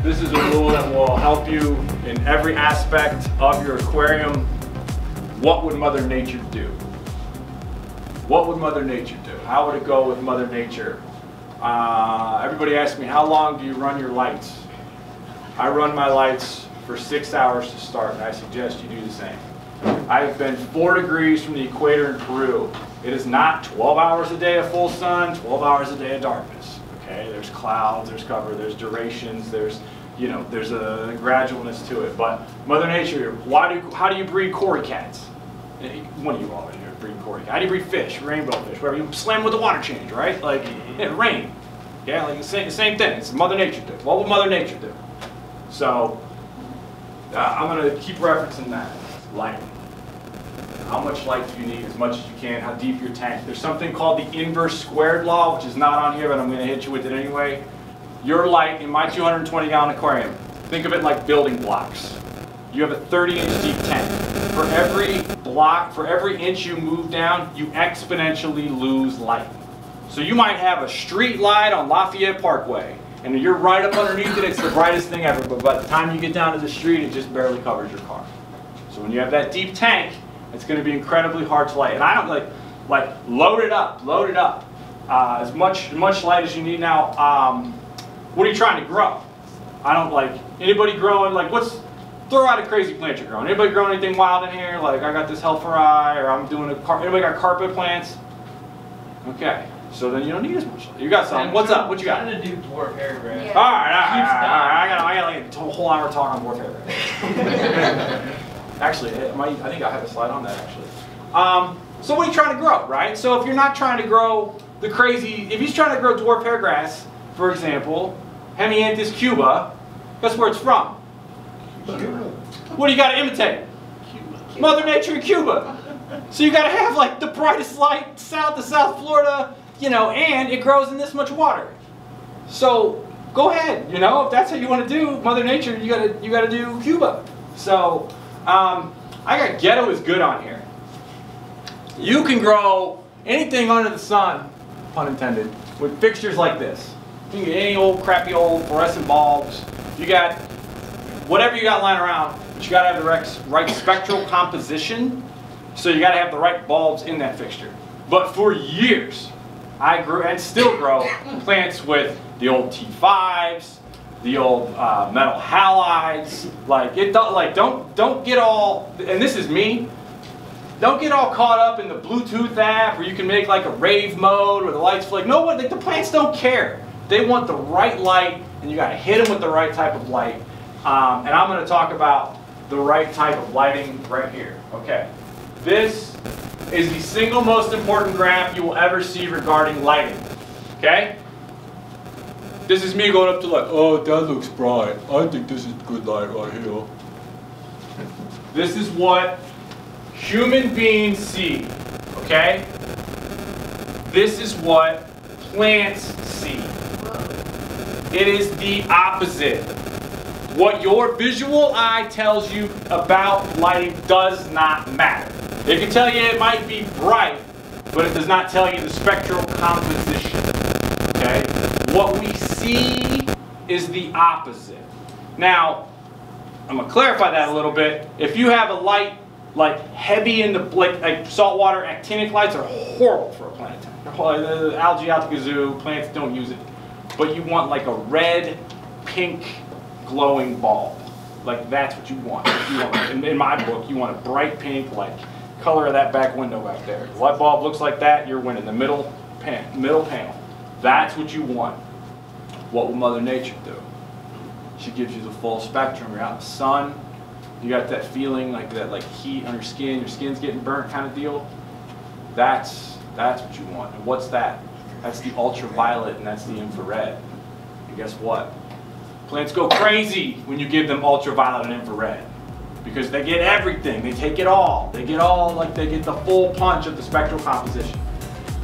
This is a rule that will help you in every aspect of your aquarium. What would Mother Nature do? What would Mother Nature do? How would it go with Mother Nature? Everybody asks me, how long do you run your lights? I run my lights for 6 hours to start, and I suggest you do the same. I've been 4 degrees from the equator in Peru. It is not 12 hours a day of full sun, 12 hours a day of darkness. Okay, there's clouds, there's cover, there's durations, there's, you know, there's a gradualness to it. But Mother Nature, how do you breed cory cats? One of you all in here breed cory cats. How do you breed fish, rainbow fish, whatever? You slam with the water change, right? Like, yeah, rain. Yeah, like the same thing. It's Mother Nature do. What would Mother Nature do? So, I'm going to keep referencing that. Light. How much light do you need? As much as you can. How deep your tank. There's something called the inverse squared law, which is not on here, but I'm going to hit you with it anyway. Your light in my 220-gallon aquarium, think of it like building blocks. You have a 30-inch deep tank. For every block, for every inch you move down, you exponentially lose light. So you might have a street light on Lafayette Parkway, and you're right up underneath it, it's the brightest thing ever, but by the time you get down to the street, it just barely covers your car. So when you have that deep tank, it's going to be incredibly hard to light. And I don't like load it up, as much light as you need now. What are you trying to grow? I don't like anybody growing like throw out a crazy plant you're growing. Anybody growing anything wild in here? Like I got this Helpheri, or I'm doing anybody got carpet plants? Okay, so then you don't need as much light. You got something. What's up? What you got? I'm trying to do dwarf hair grass. Yeah. All right. I got like a whole hour talk on dwarf hair grass. Actually, I think I have a slide on that actually. So what are you trying to grow, right? So if you're not trying to grow the crazy, if he's trying to grow dwarf hair grass, for example, Hemianthus cuba, guess where it's from? Cuba. What do you got to imitate? Cuba. Mother Nature in Cuba. So you got to have like the brightest light south to South Florida, you know, and it grows in this much water. So go ahead, you know, if that's how you want to do Mother Nature, you got to do Cuba. So I got ghetto is good on here. You can grow anything under the sun, pun intended, with fixtures like this. You can get any old crappy old fluorescent bulbs. You got whatever you got lying around, but you got to have the right spectral composition. So you got to have the right bulbs in that fixture. But for years, I grew and still grow plants with the old T5s, the old metal halides. Don't get all, and this is me. Don't get all caught up in the Bluetooth app where you can make like a rave mode where the lights flick. No, like the plants don't care. They want the right light, and you got to hit them with the right type of light. And I'm going to talk about the right type of lighting right here. Okay, this is the single most important graph you will ever see regarding lighting. Okay, this is me going up to like, oh, that looks bright. I think this is good light right here. This is what human beings see. Okay, this is what plants see. It is the opposite. What your visual eye tells you about lighting does not matter. It can tell you it might be bright, but it does not tell you the spectral composition. Okay? What we see is the opposite. Now, I'm going to clarify that a little bit. If you have a light like heavy in the like saltwater actinic lights are horrible for a plant. The algae out the kazoo, plants don't use it. But you want like a red, pink, glowing bulb. Like that's what you want. In my book, you want a bright pink, like color of that back window back there. The light bulb looks like that, you're winning. The middle panel. That's what you want. What will Mother Nature do? She gives you the full spectrum. You're out in the sun. You got that feeling like that, like heat on your skin's getting burnt kind of deal. That's what you want. And what's that? That's the ultraviolet and that's the infrared. And guess what? Plants go crazy when you give them ultraviolet and infrared because they get everything. They take it all. They get the full punch of the spectral composition.